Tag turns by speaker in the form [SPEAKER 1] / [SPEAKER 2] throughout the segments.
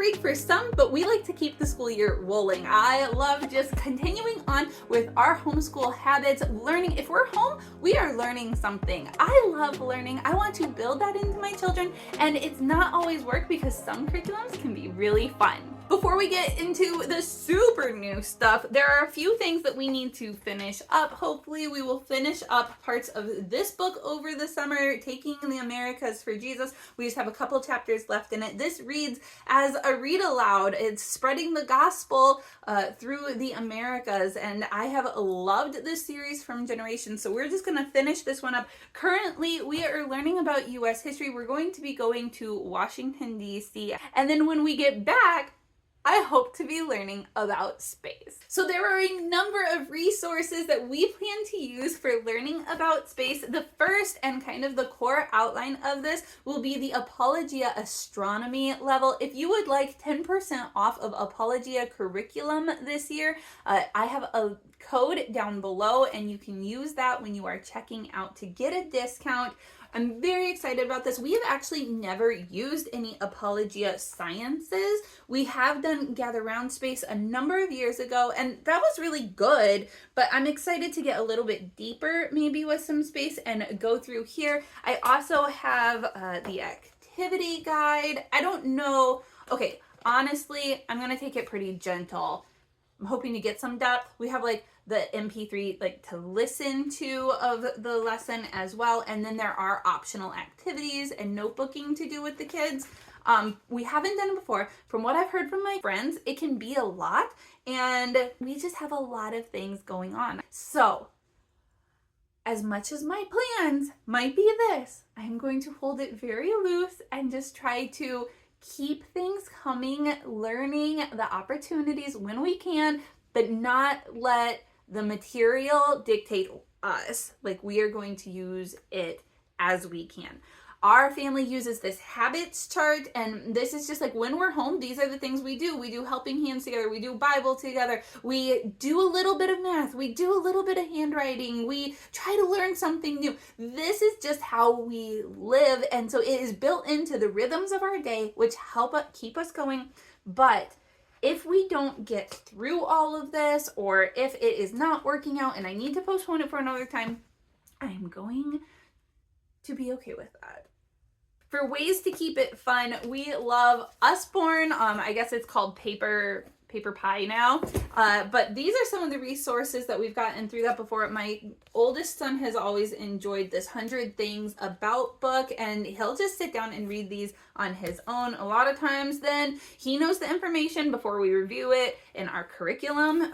[SPEAKER 1] break for some, but we like to keep the school year rolling. I love just continuing on with our homeschool habits, learning. If we're home, we are learning something. I love learning. I want to build that into my children, and it's not always work because some curriculums can be really fun. Before we get into the super new stuff, there are a few things that we need to finish up. Hopefully we will finish up parts of this book over the summer, Taking the Americas for Jesus. We just have a couple chapters left in it. This reads as a read aloud. It's spreading the gospel through the Americas, and I have loved this series from generations, so we're just going to finish this one up. Currently, we are learning about U.S. history. We're going to be going to Washington, D.C., and then when we get back, I hope to be learning about space. So there are a number of resources that we plan to use for learning about space. The first and kind of the core outline of this will be the Apologia Astronomy level. If you would like 10% off of Apologia curriculum this year, I have a code down below and you can use that when you are checking out to get a discount. I'm very excited about this. We have actually never used any Apologia Sciences. We have done Gather Round Space a number of years ago, and that was really good, but I'm excited to get a little bit deeper maybe with some space and go through here. I also have the activity guide. I don't know. Okay, honestly, I'm going to take it pretty gentle. I'm hoping to get some depth. We have like the MP3 like to listen to of the lesson as well, and then there are optional activities and notebooking to do with the kids. We haven't done it before. From what I've heard from my friends, it can be a lot, and we just have a lot of things going on. So as much as my plans might be this, I'm going to hold it very loose and just try to keep things coming, learning the opportunities when we can, but not let the material dictate us. Like, we are going to use it as we can. Our family uses this habits chart, and this is just like when we're home, these are the things we do. We do helping hands together. We do Bible together. We do a little bit of math. We do a little bit of handwriting. We try to learn something new. This is just how we live, and so it is built into the rhythms of our day, which help us keep us going. But if we don't get through all of this, or if it is not working out and I need to postpone it for another time, I'm going to be okay with that. For ways to keep it fun, we love Usborne. I guess it's called Paper Pie now. But these are some of the resources that we've gotten through that before. My oldest son has always enjoyed this 100 Things About book, and he'll just sit down and read these on his own. A lot of times then he knows the information before we review it in our curriculum.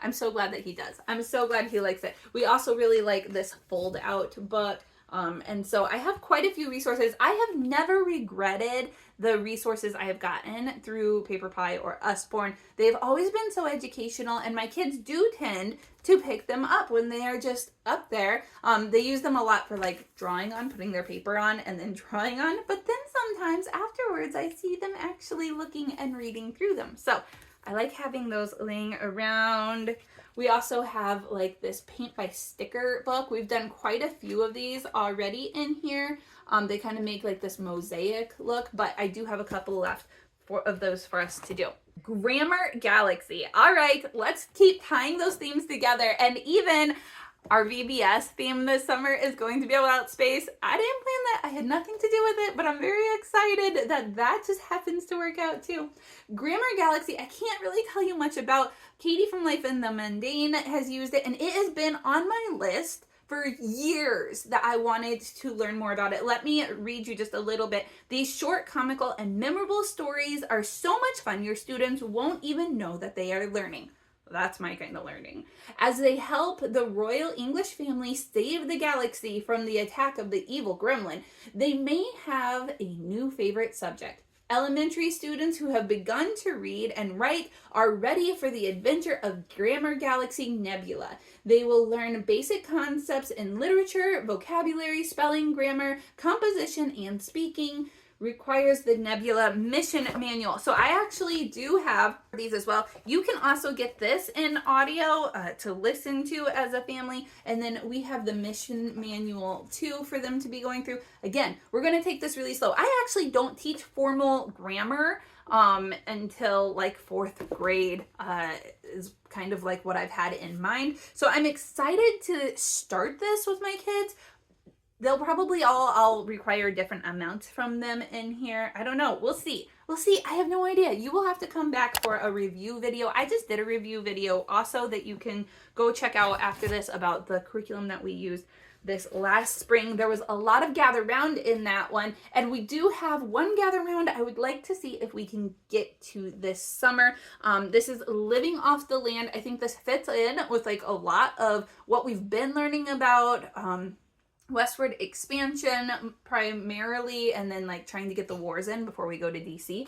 [SPEAKER 1] I'm so glad that he does. I'm so glad he likes it. We also really like this fold out book. And so I have quite a few resources. I have never regretted the resources I have gotten through Paper Pie or Usborne. They've always been so educational, and my kids do tend to pick them up when they are just up there. They use them a lot for like drawing on, putting their paper on and then drawing on, but then sometimes afterwards I see them actually looking and reading through them. So I like having those laying around. We also have like this paint by sticker book. We've done quite a few of these already in here. They kind of make like this mosaic look, but I do have a couple left of those for us to do. Grammar Galaxy. All right, let's keep tying those themes together. And even our VBS theme this summer is going to be about space. I didn't plan that. I had nothing to do with it, but I'm very excited that that just happens to work out too. Grammar Galaxy, I can't really tell you much about. Katie from Life in the Mundane has used it, and it has been on my list for years that I wanted to learn more about it. Let me read you just a little bit. These short, comical, and memorable stories are so much fun, your students won't even know that they are learning. That's my kind of learning. As they help the Royal English family save the galaxy from the attack of the evil gremlin, they may have a new favorite subject. Elementary students who have begun to read and write are ready for the adventure of Grammar Galaxy Nebula. They will learn basic concepts in literature, vocabulary, spelling, grammar, composition, and speaking. requires the Nebula Mission Manual. So I actually do have these as well. You can also get this in audio to listen to as a family. And then we have the Mission Manual too for them to be going through. Again, we're going to take this really slow. I actually don't teach formal grammar until like 4th grade is kind of like what I've had in mind. So I'm excited to start this with my kids. They'll probably I'll require different amounts from them in here. I don't know. We'll see. We'll see. I have no idea. You will have to come back for a review video. I just did a review video also that you can go check out after this about the curriculum that we used this last spring. There was a lot of gather round in that one, and we do have one gather round I would like to see if we can get to this summer. This is Living Off the Land. I think this fits in with like a lot of what we've been learning about westward expansion primarily, and then like trying to get the wars in before we go to DC.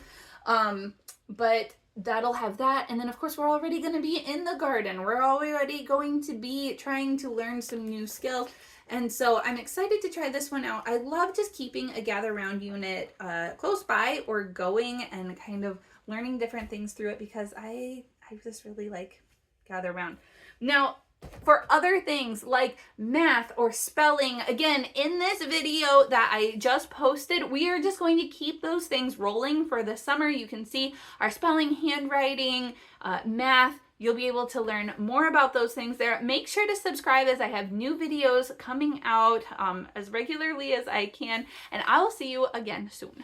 [SPEAKER 1] But that'll have that. And then of course we're already going to be in the garden. We're already going to be trying to learn some new skills. And so I'm excited to try this one out. I love just keeping a gather round unit close by or going and kind of learning different things through it, because I just really like gather round. Now, for other things like math or spelling, again, in this video that I just posted, we are just going to keep those things rolling for the summer. You can see our spelling, handwriting, math. You'll be able to learn more about those things there. Make sure to subscribe, as I have new videos coming out as regularly as I can, and I will see you again soon.